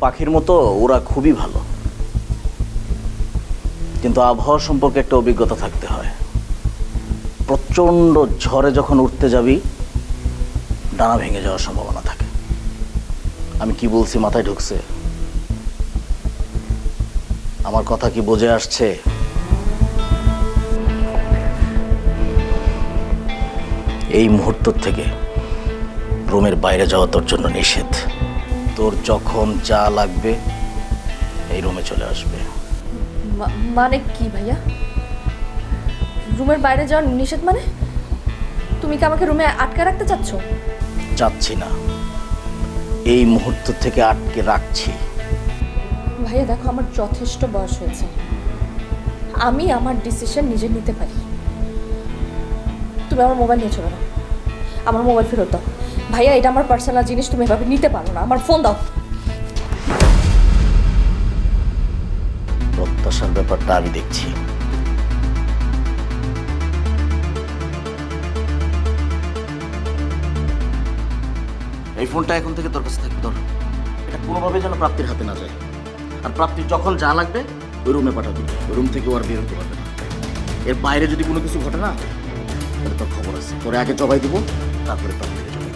পাখির মতো ওরা খুবই ভালো, কিন্তু আবহাওয়া সম্পর্কে একটা অভিজ্ঞতা থাকতে হয়। প্রচণ্ড ঝড়ে যখন উঠতে যাবি, ডানা ভেঙে যাওয়ার সম্ভাবনা থাকে। আমি কি বলছি মাথায় ঢুকছে? আমার কথা কি বোঝে আসছে? এই মুহূর্ত থেকে রুমের বাইরে যাওয়া তোর জন্য নিষেধ। তোর যখন যা লাগবে এই রুমে চলে আসবে। মানে কি ভাইয়া? রুমের বাইরে যাওয়ার নিষেধ মানে? তুমি কি আমাকে রুমে আটকে রাখতে চাচ্ছ? চাচ্ছি না, এই মুহূর্ত থেকে আটকে রাখছি। ভাইয়া দেখো, আমার যথেষ্ট বয়স হয়েছে, আমি আমার ডিসিশন নিজে নিতে পারি। তুমি আমার মোবাইল নিয়ে চলো না, আমার মোবাইল ফেরত দাও। ভাইয়া, এটা আমার পার্সোনাল জিনিস, তুমি এভাবে নিতে পারো না। আমার ফোন দাও। প্রত্যাশার ব্যাপারটা আমি দেখছি। এই ফোনটা এখন থেকে তোর কাছে থাকবে। তোর এটা কোনোভাবে যেন প্রাপ্তির হাতে না যায়। আর প্রাপ্তির যখন যা লাগবে ওই রুমে পাঠাবি। ওই রুম থেকে আর বের হতে পারবে না। এর বাইরে যদি কোনো কিছু ঘটে না, তাহলে তোর খবর আছে। তোরে আগে জবাই দিব, তারপরে প্রাপ্তিকে জবাই দিব।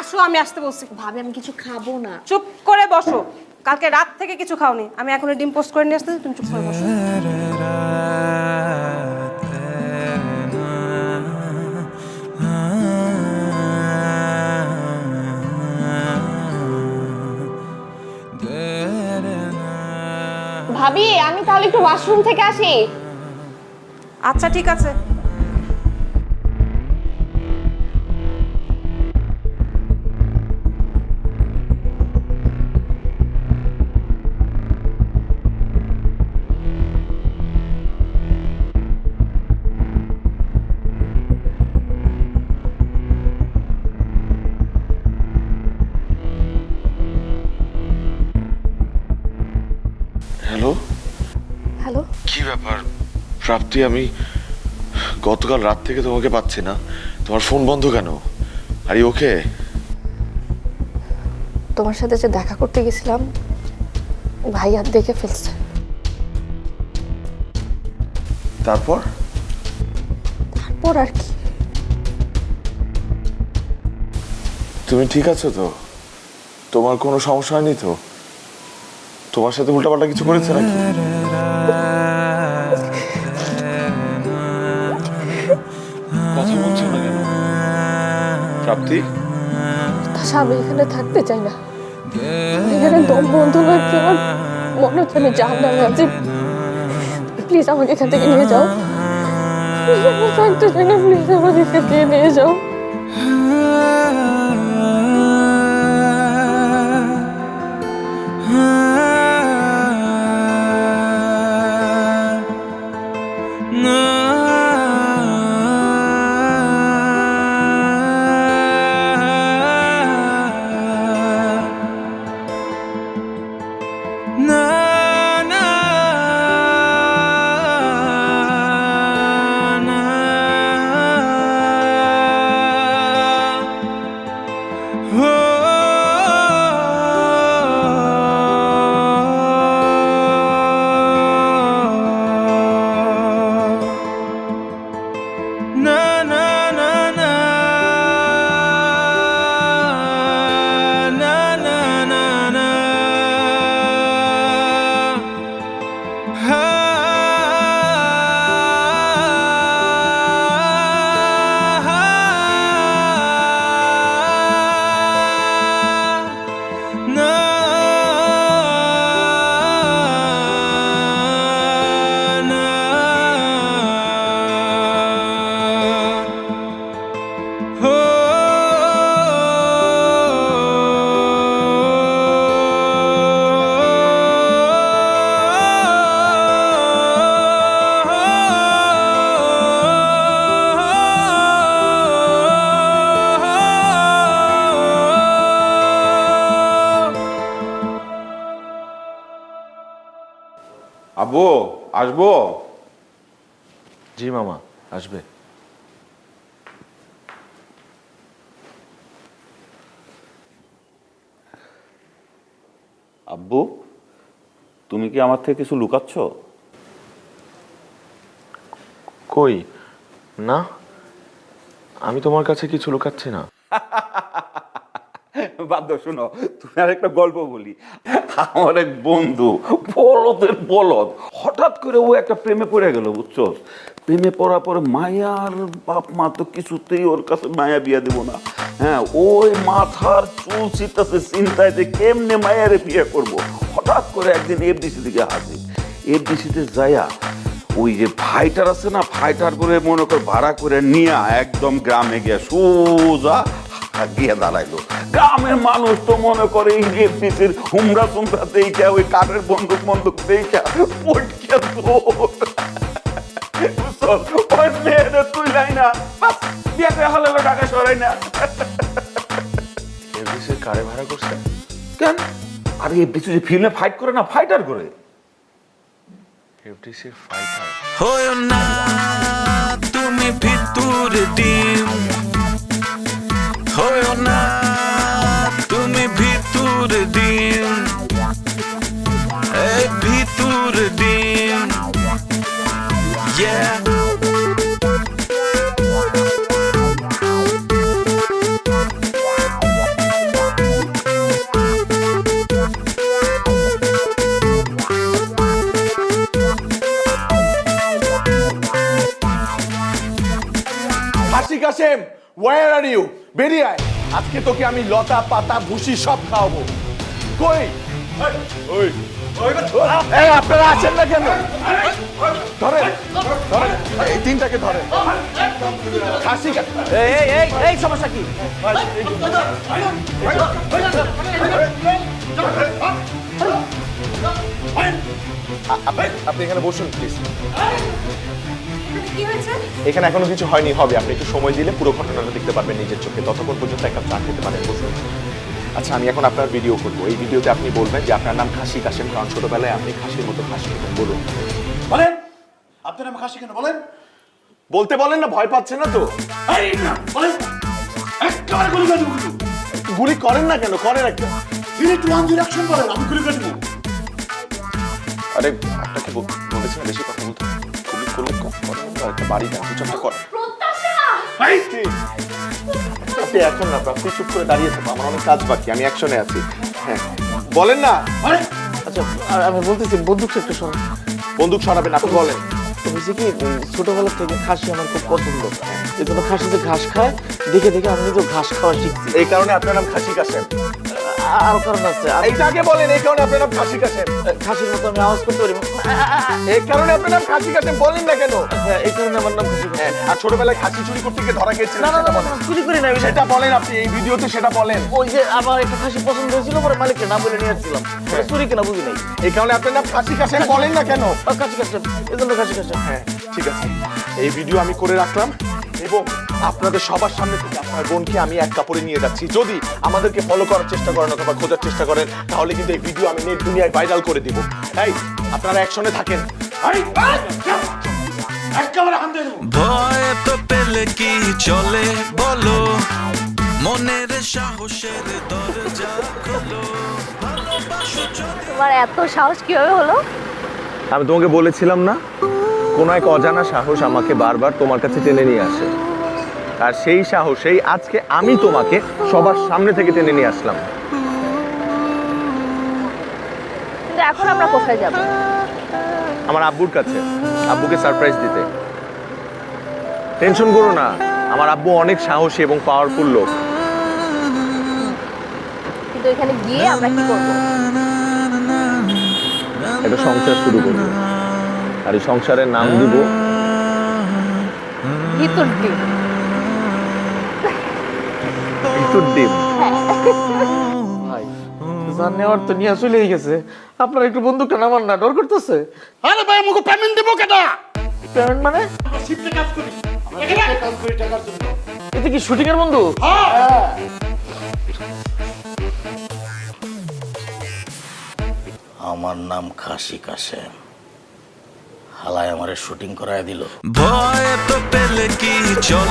আসো, আমি আসতে বলছি। ভাবি, আমি কিছু খাবো না। চুপ করে বসো। কালকে রাত থেকে কিছু খাওনি। আমি এখন ডিম পোস্ট করে নিয়ে আসতে, তুমি চুপ করে বসো। ভাবি, আমি তাহলে একটু ওয়াশরুম থেকে আসি। আচ্ছা, ঠিক আছে। হ্যালো। হ্যালো, কি ব্যাপার প্রাপ্তি? আমি গতকাল রাত থেকে তোমাকে পাচ্ছি না। তোমার ফোন বন্ধ কেন? আর ওকে? তোমার সাথে যে দেখা করতে গেছিলাম, ভাইয়া দেখে ফেলছে। তারপর? তারপর আর কি? তুমি ঠিক আছো তো? তোমার কোনো সমস্যা হয়নি তো? তোমার সাথে উল্টাপাল্টা কিছু করেছে নাকি? কথা বলছো না কেন প্রাপ্তি? তাছাড়া আমি এখানে থাকতে চাই না। এখানে দম বন্ধ লাগছে, আমার মনে হচ্ছে আমি জাহান্নামে আছি। প্লিজ আমাকে এখান থেকে নিয়ে যাও। আমি থাকতে চাই না, প্লিজ আমাকে এখান থেকে নিয়ে যাও। আব্বু আসবো? জি মামা, আসবে। আব্বু, তুমি কি আমার থেকে কিছু লুকাচ্ছ? কই না, আমি তোমার কাছে কিছু লুকাচ্ছি না। বাদ দাও, শোনো, তুমি আর একটা গল্প বলি। আমার এক বন্ধু বলদের বলদ, হঠাৎ করে ও একটা প্রেমে পড়ে গেল, বুঝছো? প্রেমে পড়ার পরে মায়ার বাপ মা তো কিছুতেই ওর কাছে মায়া বিয়া দেবো না। হ্যাঁ, ওই মাথার চুল ছিটাছে চিন্তায় যে কেমনে মায়ারে বিয়ে করব। হঠাৎ করে একদিন এফডিসি থেকে হাসি, এফডিসিতে যাইয়া ওই যে ফাইটার আছে না, ফাইটার করে মনে কর ভাড়া করে নিয়ে একদম গ্রামে গিয়ে সোজা গিয়ে দাঁড়াইলো। গ্রামের মানুষ তো মনে করে এফডিসির হুমরা সুমরা দেখা, ওই কাঠের বন্দুক বন্দুক দেখা পটকে মেয়েদের তুইলাই না, বাস বিয়েতে হালালো টাকা সরাই না। এফডিসির কারে ভাড়া করছে? কেন? আরে এফডিসি যে ফিল্মে ফাইট করে না, ফাইটার করে। এফডিসির ফাইটার? হয়ো না তুমি ভিতর ডিম, হয়ো না তুমি ভিতর ডিম, এই ভিতর ডিম, yeah. হাসি কাশেম, ওয়ার আর ইউ? বেরিয়ে আয়, আজকে তোকে আমি লতা পাতা ভুসি সব খাওয়াবো। কই এই আপনারা আছেন না কেন? ধরেন ধরেন, এই তিনটাকে ধরেন। হাসি এই সমস্যা কি? আপনি এখানে বসুন প্লিজ। কি হয়েছে? এখানে এখনো কিছু হয়নি, হবে। আপনি একটু সময় দিলে পুরো ঘটনাটা দেখতে পারবেন নিজের চোখে। ততক্ষণ পর্যন্ত একটা চা খেতে পারেন, বসুন। আচ্ছা, আমি এখন আপনার ভিডিও করবো। এই ভিডিওতে আপনি বলবেন যে আপনার নাম খাসি কাশেম, কারণ ছোটবেলায় আপনি খাসির মতো খাসি খেতেন। বলুন। বলেন, আপনার নাম খাসি কেন বলেন? বলতে বলেন না, ভয় পাচ্ছেন না তো? বলেন, একেবারে গুলি করে দেবো। গুলি করেন না কেন? করেন একটা। 3 2 1 ডিরেকশন বলেন, আমি গুলি করে দেবো। আরে আপনাকে বলেছিলাম বেশি কথা বলতে। গুলি করলে কম করেন, একটা বাড়ি না, কিছু একটা করেন। আপনি এখন না, আপনি চুপ করে দাঁড়িয়ে থাকবো, আমার অনেক কাজ বাকি, আমি অ্যাকশনে আছি। হ্যাঁ বলেন না। আচ্ছা, আর আমি বলতেছি বন্দুকটা একটু সরান। বন্দুক সরাবেন, আপনি বলেন। হয়েছে কি, ছোটবেলা থেকে খাসি আমার খুব পছন্দ। এই জন্য খাসি যে ঘাস খায় দেখে দেখে আমি তো ঘাস খাওয়া শিখছি। এই কারণে আপনার নাম খাসি কাশেম? আরো কারণ আছে। এইটা আগে বলেন, এই কারণে আপনার নাম খাসি কাশেম? খাসির মতো আমি আওয়াজ করতে পারি। এই কারণে আপনার নাম খাসি কাশেম বলেন না কেন? হ্যাঁ, এই কারণে আমার নাম খাসি। হ্যাঁ, আর ছোটবেলায় খাসি চুরি করতে গিয়ে ধরা গিয়েছিলেন? না না না, চুরি করি না। সেটা বলেন আপনি, এই ভিডিওতে সেটা বলেন। ওই যে আমার একটা খাসি পছন্দ হয়েছিল, পরে মালিককে না বলে নিয়ে আসছিলাম। চুরি কিনা বুঝি নাই। এই কারণে আপনার নাম খাসি কাশেম বলেন না কেন? খাসি কাশেম, এই জন্য খাসি কাশেম। হ্যাঁ ঠিক আছে, এই ভিডিও আমি করে রাখলাম এবং আপনাদের সবার সামনে থেকে আপনার বোনকে আমি এক কাপড়ে নিয়ে যাচ্ছি। যদি আমাদেরকে ফলো করার চেষ্টা করেন অথবা খোঁজার চেষ্টা করেন, তাহলে কিন্তু এই ভিডিও আমি নেট দুনিয়ায় ভাইরাল করে দিব। তাই আপনারা অ্যাকশনে থাকেন। একেবারে হান দিয়ে দেবো। ভয় তো পেলে কি চলে বলো, মনের সাহসের দরজা খোলো, ভালোবাসো যদি। তোমার এত সাহস কিভাবে হলো? আমি তোমাকে বলেছিলাম না, কোনো এক অজানা সাহস আমাকে বারবার তোমার কাছে টেনে নিয়ে আসে, আর সেই সাহসেই আজকে আমি তোমাকে সবার সামনে থেকে টেনে নিয়ে আসলাম। কিন্তু এখন আমরা কোথায় যাব? আমার আব্বুর কাছে, আব্বুকে সারপ্রাইজ দিতে। টেনশন করো না, আমার আব্বু অনেক সাহসী এবং পাওয়ারফুল লোক। কিন্তু এখানে গিয়ে আমরা কি করব? একটা সংসার শুরু করবো, আর এই সংসারের নাম দিব ভিতর দিন। ভিতর ডিম। ভাই, জান নেওয়ার তো নিয়ে চলেই গেছে। আপনার একটু বন্দুকটা নামান না, ডর করতেছে। আরে ভাই, আমাকে পেমেন্ট দেবো কেটা? পেমেন্ট মানে? শিফটে কাজ করি, কাজ করি টাকার জন্য। এটা কি শুটিং এর বন্ধু? আমার নাম খাসি কাশেম, হালায় আমারে শুটিং করায় দিল। ভয় তো পেলে কি চলে